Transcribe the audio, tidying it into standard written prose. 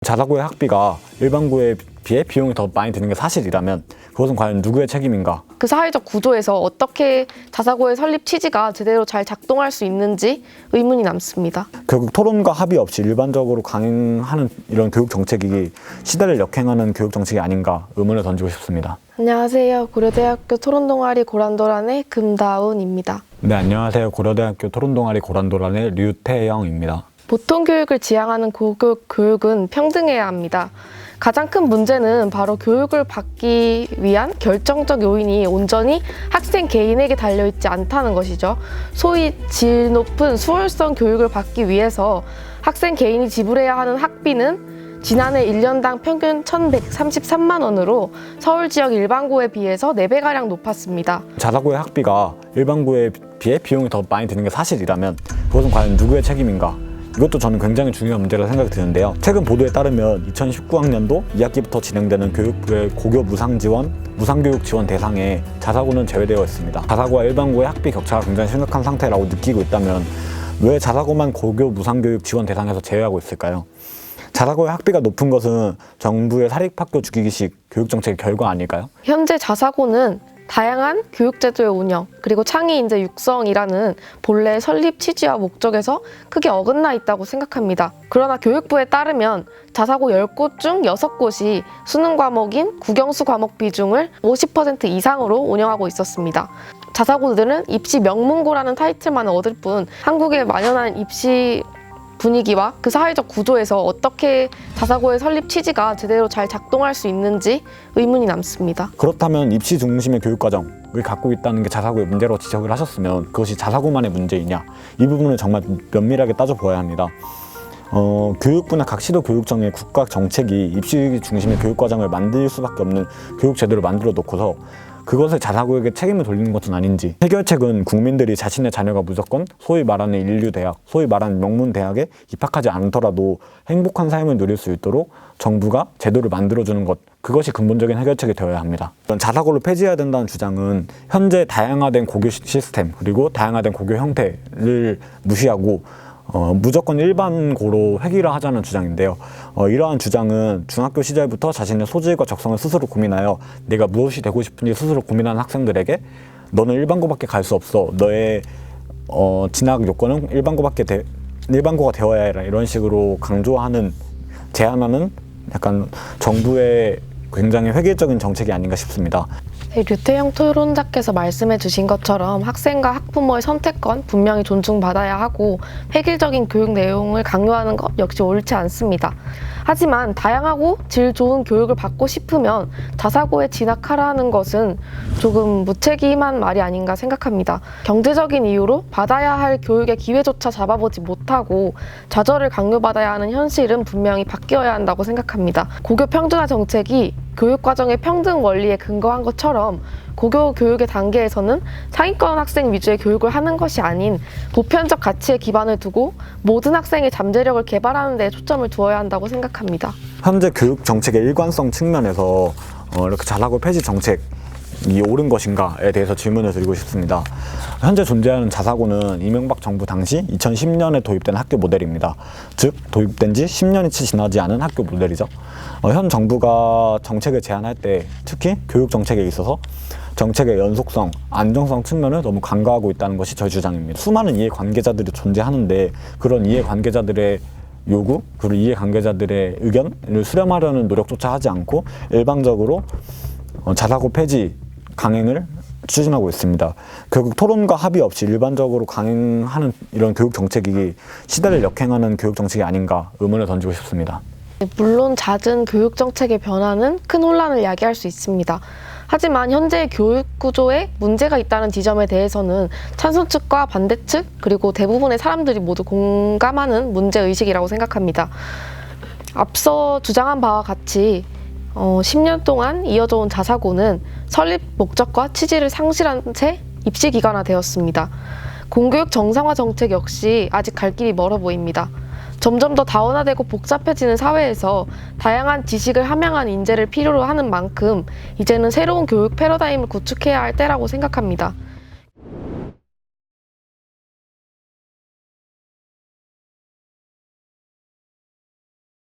자사고의 학비가 일반고에 비해 비용이 더 많이 드는 게 사실이라면 그것은 과연 누구의 책임인가? 그 사회적 구조에서 어떻게 자사고의 설립 취지가 제대로 잘 작동할 수 있는지 의문이 남습니다. 결국 토론과 합의 없이 일반적으로 강행하는 이런 교육 정책이 시대를 역행하는 교육 정책이 아닌가 의문을 던지고 싶습니다. 안녕하세요. 고려대학교 토론동아리 고란도란의 금다운입니다. 네, 안녕하세요. 고려대학교 토론동아리 고란도란의 류태영입니다. 보통 교육을 지향하는 고교 교육은 평등해야 합니다. 가장 큰 문제는 바로 교육을 받기 위한 결정적 요인이 온전히 학생 개인에게 달려있지 않다는 것이죠. 소위 질 높은 수월성 교육을 받기 위해서 학생 개인이 지불해야 하는 학비는 지난해 1년당 평균 1,133만 원으로 서울 지역 일반고에 비해서 4배가량 높았습니다. 자사고의 학비가 일반고에 비해 비용이 더 많이 드는 게 사실이라면 그것은 과연 누구의 책임인가? 이것도 저는 굉장히 중요한 문제라고 생각이 드는데요. 최근 보도에 따르면 2019학년도 2학기부터 진행되는 교육부의 고교 무상지원, 무상교육 지원 대상에 자사고는 제외되어 있습니다. 자사고와 일반고의 학비 격차가 굉장히 심각한 상태라고 느끼고 있다면 왜 자사고만 고교 무상교육 지원 대상에서 제외하고 있을까요? 자사고의 학비가 높은 것은 정부의 사립학교 주기식 교육정책의 결과 아닐까요? 현재 자사고는 다양한 교육제도의 운영, 그리고 창의 인재 육성이라는 본래 설립 취지와 목적에서 크게 어긋나 있다고 생각합니다. 그러나 교육부에 따르면 자사고 10곳 중 6곳이 수능 과목인 국영수 과목 비중을 50% 이상으로 운영하고 있었습니다. 자사고들은 입시 명문고라는 타이틀만 얻을 뿐 한국에 만연한 입시 분위기와 그 사회적 구조에서 어떻게 자사고의 설립 취지가 제대로 잘 작동할 수 있는지 의문이 남습니다. 그렇다면 입시 중심의 교육과정을 갖고 있다는 게 자사고의 문제로 지적을 하셨으면 그것이 자사고만의 문제이냐? 이 부분을 정말 면밀하게 따져보아야 합니다. 교육부나 각 시도 교육청의 국가 정책이 입시 중심의 교육과정을 만들 수밖에 없는 교육제도를 만들어 놓고서 그것을 자사고에게 책임을 돌리는 것은 아닌지, 해결책은 국민들이 자신의 자녀가 무조건 소위 말하는 인류대학, 소위 말하는 명문대학에 입학하지 않더라도 행복한 삶을 누릴 수 있도록 정부가 제도를 만들어주는 것, 그것이 근본적인 해결책이 되어야 합니다. 자사고를 폐지해야 된다는 주장은 현재 다양화된 고교 시스템 그리고 다양화된 고교 형태를 무시하고 무조건 일반고로 획일화 하자는 주장인데요. 이러한 주장은 중학교 시절부터 자신의 소질과 적성을 스스로 고민하여 내가 무엇이 되고 싶은지 스스로 고민하는 학생들에게 너는 일반고밖에 갈 수 없어. 너의 진학 요건은 일반고가 되어야 해라. 이런 식으로 강조하는, 제안하는 약간 정부의 굉장히 획일적인 정책이 아닌가 싶습니다. 네, 류태영 토론자께서 말씀해 주신 것처럼 학생과 학부모의 선택권 분명히 존중받아야 하고 획일적인 교육 내용을 강요하는 것 역시 옳지 않습니다. 하지만 다양하고 질 좋은 교육을 받고 싶으면 자사고에 진학하라는 것은 조금 무책임한 말이 아닌가 생각합니다. 경제적인 이유로 받아야 할 교육의 기회조차 잡아보지 못하고 좌절을 강요받아야 하는 현실은 분명히 바뀌어야 한다고 생각합니다. 고교 평준화 정책이 교육과정의 평등 원리에 근거한 것처럼 고교 교육의 단계에서는 상위권 학생 위주의 교육을 하는 것이 아닌 보편적 가치에 기반을 두고 모든 학생의 잠재력을 개발하는 데 초점을 두어야 한다고 생각합니다. 현재 교육 정책의 일관성 측면에서 이렇게 자사고 폐지 정책이 옳은 것인가에 대해서 질문을 드리고 싶습니다. 현재 존재하는 자사고는 이명박 정부 당시 2010년에 도입된 학교 모델입니다. 즉 도입된 지 10년이 채 지나지 않은 학교 모델이죠. 현 정부가 정책을 제안할 때 특히 교육 정책에 있어서 정책의 연속성, 안정성 측면을 너무 간과하고 있다는 것이 저희 주장입니다. 수많은 이해관계자들이 존재하는데 그런 이해관계자들의 요구, 그리고 이해관계자들의 의견을 수렴하려는 노력조차 하지 않고 일방적으로 자사고 폐지 강행을 추진하고 있습니다. 결국 토론과 합의 없이 일반적으로 강행하는 이런 교육 정책이 시대를 역행하는 교육 정책이 아닌가 의문을 던지고 싶습니다. 물론 잦은 교육 정책의 변화는 큰 혼란을 야기할 수 있습니다. 하지만 현재의 교육 구조에 문제가 있다는 지점에 대해서는 찬성 측과 반대 측 그리고 대부분의 사람들이 모두 공감하는 문제의식이라고 생각합니다. 앞서 주장한 바와 같이 10년 동안 이어져 온 자사고는 설립 목적과 취지를 상실한 채 입시 기관화되었습니다. 공교육 정상화 정책 역시 아직 갈 길이 멀어 보입니다. 점점 더 다원화되고 복잡해지는 사회에서 다양한 지식을 함양한 인재를 필요로 하는 만큼 이제는 새로운 교육 패러다임을 구축해야 할 때라고 생각합니다.